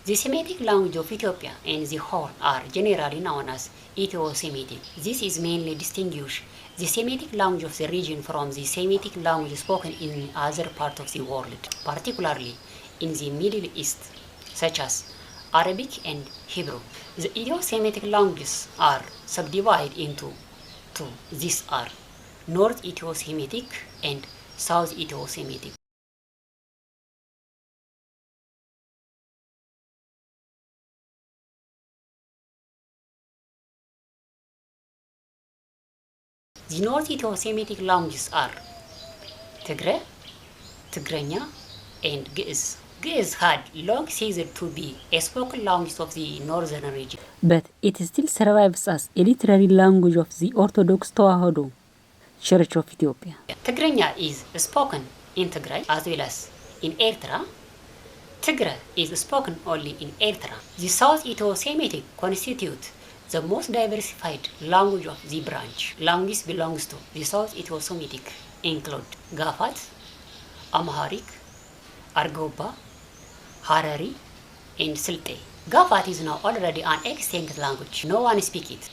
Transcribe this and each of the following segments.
The Semitic language of Ethiopia and the Horn are generally known as Ethio-Semitic. This is mainly distinguish the Semitic language of the region from the Semitic language spoken in other parts of the world, particularly in the Middle East, such as Arabic and Hebrew. The Ethio-Semitic languages are subdivided into two. These are North Ethio-Semitic and South Ethio-Semitic. The North Ethio-Semitic languages are Tigre, Tigrenya, and Ge'ez. Ge'ez had long ceased to be a spoken language of the northern region, but it still survives as a literary language of the Orthodox Tewahedo Church of Ethiopia. Tigrenya is spoken in Tigray as well as in Eritrea. Tigre is spoken only in Eritrea. The South Ethio-Semitic constitute the most diversified language of the branch. Language belongs to the South Ethio-Semitic include Gafat, Amharic, Argoba, Harari, and Silte. Gafat is now already an extinct language. No one speaks it.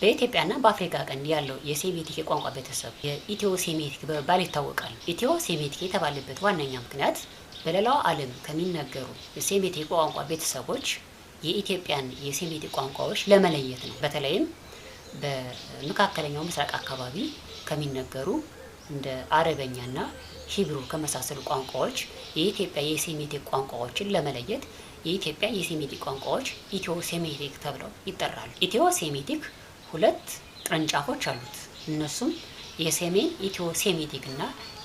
በኢትዮጵያና በአፍሪካ ቀንድ ያለው የሴሚቲክ የቋንቋ ቤተሰብ የኢትዮ ሴሚቲክ በመባል ይታወቃል። ኢትዮ ሴሚቲክ የተባለበት ዋነኛ ምክንያት በሌላው ዓለም ከሚነገሩ የሴሚቲክ ቋንቋ ቤተሰቦች የኢትዮጵያን የሴሚቲክ ቋንቋዎች ለመለየት ነው። በተለይም በመካከለኛው ምስራቅ አካባቢ ከሚነገሩ እንደ አረበኛና ሂብሩ ከመሳሰሉ ቋንቋዎች የኢትዮጵያ የሴሚቲክ ቋንቋዎችን ለመለየት የኢትዮጵያ የሴሚቲክ ቋንቋዎች ኢትዮ ሴሚቲክ ተብለው ይጠራሉ። ኢትዮ ሴሚቲክ ሁለት ቅርንጫፎች አሉት። እነሱም የሰሜን ኢትዮ ሴሚቲክ እና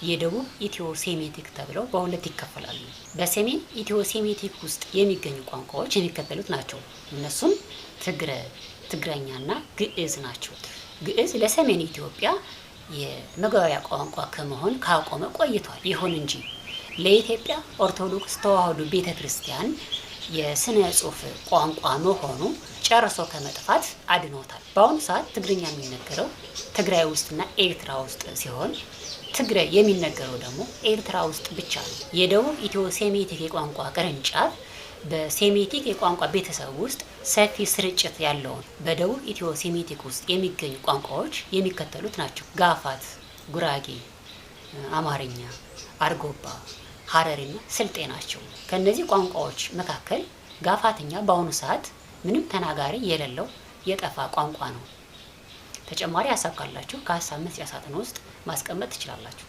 የደቡብ ኢትዮ ሴሚቲክ ተብለው በሁለት ይከፈላሉ። በሰሜን ኢትዮ ሴሚቲክ ውስጥ የሚገኙ ቋንቋዎች የሚከተሉት ናቸው። እነሱም ትግረኛና ግዕዝ ናቸው። ግዕዝ ለሰሜን ኢትዮጵያ የመግባቢያ ቋንቋ ከመሆን ካቆመ ቆይቷል። ይሁን እንጂ ለኢትዮጵያ ኦርቶዶክስ ተዋሕዶ ቤተክርስቲያን የስነ ጽሑፍ ቋንቋ መሆኑ ጨርሶ ከመጥፋት አድኖታል። በአሁኑ ሰዓት ትግርኛ የሚነገረው ትግራይ ውስጥና ኤርትራ ውስጥ ሲሆን ትግራይ የሚነገረው ደግሞ ኤርትራ ውስጥ ብቻ ነው። የደቡብ ኢትዮ ሴሚቲክ የቋንቋ ቅርንጫፍ በሴሚቲክ የቋንቋ ቤተሰብ ውስጥ ሰፊ ስርጭት ያለውን በደቡብ ኢትዮ ሴሚቲክ ውስጥ የሚገኙ ቋንቋዎች የሚከተሉት ናቸው። ጋፋት፣ ጉራጌ፣ አማርኛ፣ አርጎባ፣ ሀረሪና ስልጤ ናቸው። ከነዚህ ቋንቋዎች መካከል ጋፋትኛ በአሁኑ ሰዓት ምንም ተናጋሪ የሌለው የጠፋ ቋንቋ ነው። ተጨማሪ ሀሳብ ካላችሁ ከሀሳብ መስጫ ሳጥን ውስጥ ማስቀመጥ ትችላላችሁ።